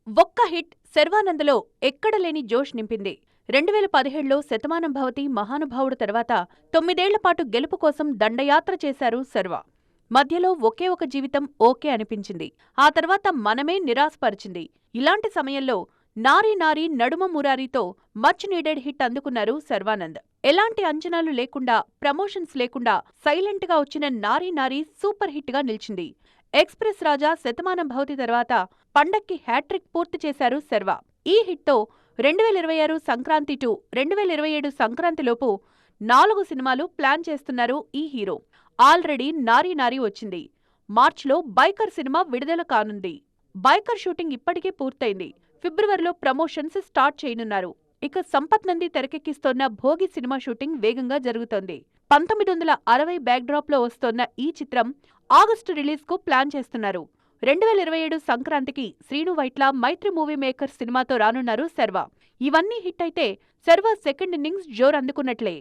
ఒక్క హిట్ శర్వానంద్లో ఎక్కడలేని జోష్ నింపింది. 2017లో శతమానం భవతి మహానుభావుడు తర్వాత 9 ఏళ్లపాటు గెలుపు కోసం దండయాత్ర చేశారు శర్వ. మధ్యలో ఒకే ఒక జీవితం ఓకే అనిపించింది. ఆ తర్వాత మనమే నిరాశపరిచింది. ఇలాంటి సమయంలో నారీ నారీ నడుమ మురారీతో మచ్ నీడెడ్ హిట్ అందుకున్నారు శర్వానంద్. ఎలాంటి అంచనాలు లేకుండా, ప్రమోషన్స్ లేకుండా సైలెంట్ గా వచ్చిన నారీ నారీ సూపర్ హిట్ గా నిలిచింది. ఎక్స్ప్రెస్ రాజా, శతమానం భవతి తర్వాత పండక్కి హ్యాట్రిక్ పూర్తి చేశారు శర్వ. ఈ హిట్తో 2026 సంక్రాంతి టు 2027 సంక్రాంతిలోపు 4 సినిమాలు ప్లాన్ చేస్తున్నారు ఈ హీరో. ఆల్రెడీ నారీ నారీ వచ్చింది. మార్చ్లో బైకర్ సినిమా విడుదల కానుంది. బైకర్ షూటింగ్ ఇప్పటికే పూర్తయింది. ఫిబ్రవరిలో ప్రమోషన్స్ స్టార్ట్ చేయనున్నారు. ఇక సంపత్ నంది తెరకెక్కిస్తోన్న భోగి సినిమా షూటింగ్ వేగంగా జరుగుతోంది. 1960 బ్యాక్డ్రాప్ లో వస్తోన్న ఈ చిత్రం ఆగస్టు రిలీజ్ కు ప్లాన్ చేస్తున్నారు. 2027 సంక్రాంతికి శ్రీను వైట్ల మైత్రి మూవీ మేకర్స్ సినిమాతో రానున్నారు శర్వ. ఇవన్నీ హిట్ అయితే శర్వ సెకండ్ ఇన్నింగ్స్ జోరందుకున్నట్లే.